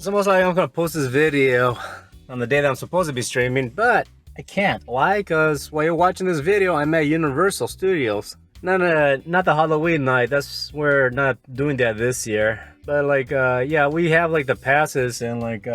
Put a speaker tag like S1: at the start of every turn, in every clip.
S1: It's almost like I'm gonna post this video on the day that I'm supposed to be streaming, but I can't. Why? Because while you're watching this video, I'm at Universal Studios. Not the Halloween night. We're not doing that this year. But like, yeah, we have like the passes, and like,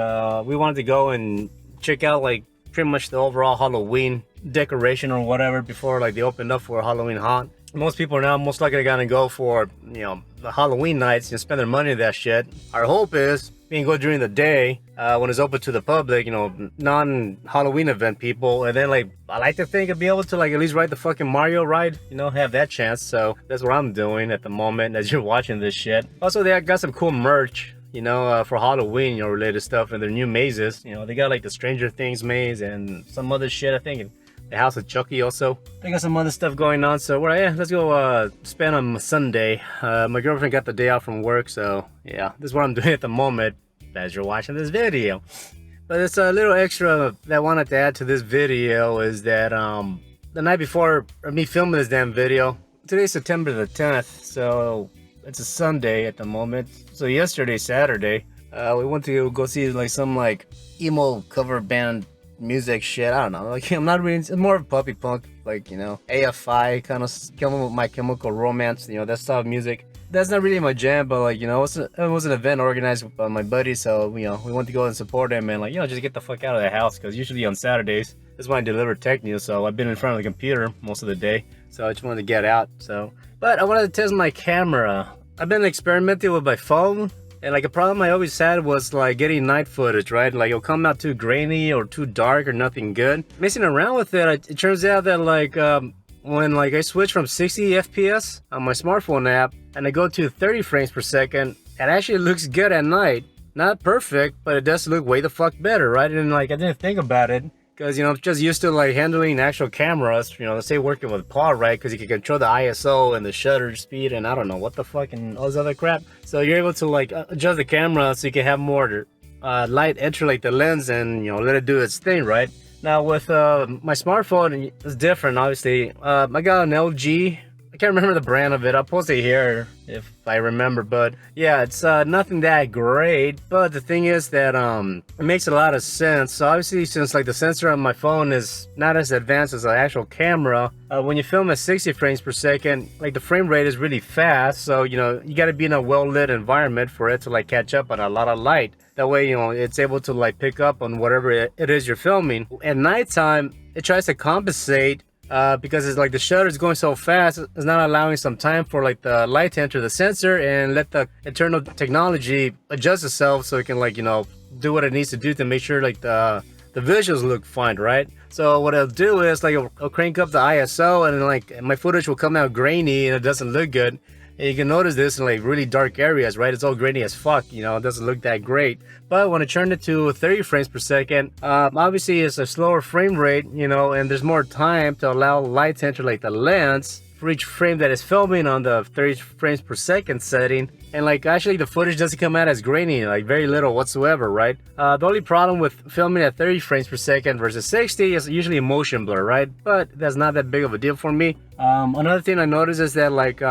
S1: we wanted to go and check out like pretty much the overall Halloween decoration or whatever before like they opened up for Halloween Haunt. Most people are now most likely gonna go for, you know, the Halloween nights and spend their money on that shit. Our hope is we can go during the day when it's open to the public, you know, non-Halloween event people, and then like I like to think I'd be able to like at least ride the fucking Mario ride, you know, have that chance. So that's what I'm doing at the moment as you're watching this shit. Also, they got some cool merch, you know, for Halloween, you know, related stuff, and their new mazes. You know, they got like the Stranger Things maze and some other shit, I think. The House of Chucky also. They got some other stuff going on, so yeah, let's go spend on Sunday. My girlfriend got the day off from work, so yeah, this is what I'm doing at the moment as you're watching this video. But it's a little extra that I wanted to add to this video is that the night before me filming this damn video, today's September the 10th, so it's a Sunday at the moment. So yesterday, Saturday, we went to go see like some like emo cover band music shit. I don't know, like I'm not really, it's more of puppy punk, like, you know, AFI kind of, My Chemical Romance, you know, that style of music. That's not really my jam, but like, you know, it was an event organized by my buddy, so you know, we want to go and support him and like, you know, just get the fuck out of the house, because usually on Saturdays that's when I deliver tech news, so I've been in front of the computer most of the day, so I just wanted to get out. So, but I wanted to test my camera. I've been experimenting with my phone. And like a problem I always had was like getting night footage, right? Like it'll come out too grainy or too dark or nothing good. Messing around with it, it turns out that like when like I switch from 60 FPS on my smartphone app and I go to 30 frames per second, it actually looks good at night. Not perfect, but it does look way the fuck better, right? And like I didn't think about it, because, you know, I'm just used to like handling actual cameras, you know, let's say working with PAW, right? Because you can control the ISO and the shutter speed and I don't know what the fuck and all this other crap. So you're able to like adjust the camera so you can have more light enter like the lens and, you know, let it do its thing, right? Now with my smartphone, it's different, obviously. I got an LG. I can't remember the brand of it. I'll post it here if I remember, but yeah, it's nothing that great. But the thing is that it makes a lot of sense. So obviously, since like the sensor on my phone is not as advanced as the actual camera, when you film at 60 frames per second, like the frame rate is really fast. So, you know, you got to be in a well-lit environment for it to like catch up on a lot of light. That way, you know, it's able to like pick up on whatever it is you're filming. At nighttime, it tries to compensate because it's like the shutter is going so fast, it's not allowing some time for like the light to enter the sensor and let the internal technology adjust itself so it can like, you know, do what it needs to do to make sure like the visuals look fine, right? So what it'll do is like it'll crank up the ISO and then like my footage will come out grainy and it doesn't look good. And you can notice this in like really dark areas, right? It's all grainy as fuck, you know, it doesn't look that great. But when I turn it to 30 frames per second, obviously it's a slower frame rate, you know, and there's more time to allow light to enter like the lens for each frame that is filming on the 30 frames per second setting. And like actually the footage doesn't come out as grainy, like very little whatsoever, right? The only problem with filming at 30 frames per second versus 60 is usually a motion blur, right? But that's not that big of a deal for me. Another thing I noticed is that like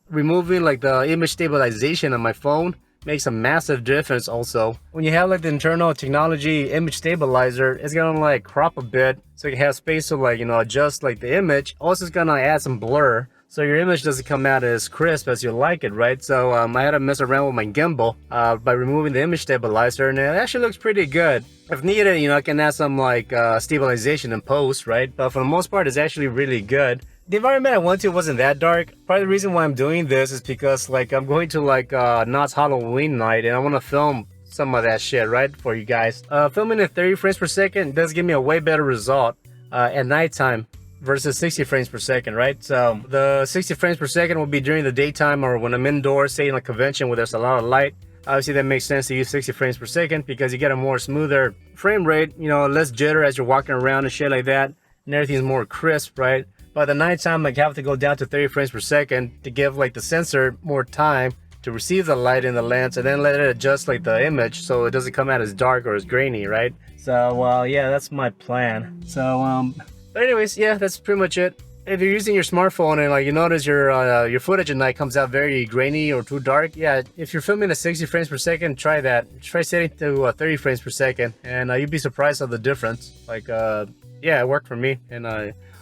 S1: removing like the image stabilization on my phone makes a massive difference. Also, when you have like the internal technology image stabilizer, it's gonna like crop a bit so you have space to like, you know, adjust like the image. Also, it's gonna add some blur so your image doesn't come out as crisp as you like it, right? So I had to mess around with my gimbal by removing the image stabilizer, and it actually looks pretty good. If needed, you know, I can add some like stabilization in post, right? But for the most part, it's actually really good. The environment I went to wasn't that dark. Part of the reason why I'm doing this is because like I'm going to like Knott's Halloween night and I want to film some of that shit, right, for you guys. Filming at 30 frames per second does give me a way better result at nighttime versus 60 frames per second, right? So the 60 frames per second will be during the daytime or when I'm indoors, say in a convention where there's a lot of light. Obviously that makes sense to use 60 frames per second because you get a more smoother frame rate, you know, less jitter as you're walking around and shit like that, and everything's more crisp, right? By the nighttime, I have to go down to 30 frames per second to give like the sensor more time to receive the light in the lens and then let it adjust like the image so it doesn't come out as dark or as grainy, right? So, well, yeah, that's my plan. So, but anyways, yeah, that's pretty much it. if you're using your smartphone and like you notice your footage at night comes out very grainy or too dark, yeah, if you're filming at 60 frames per second, try that. Try setting to 30 frames per second, and you'd be surprised of the difference. Like, yeah, it worked for me. And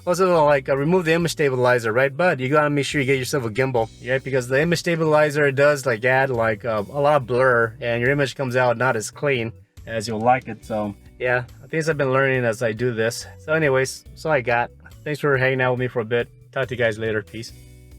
S1: also like remove the image stabilizer, right? But you gotta make sure you get yourself a gimbal, yeah, because the image stabilizer does like add like a lot of blur, and your image comes out not as clean as you'll like it. So yeah, things I've been learning as I do this. So anyways, so I got. Thanks for hanging out with me for a bit. Talk to you guys later. Peace.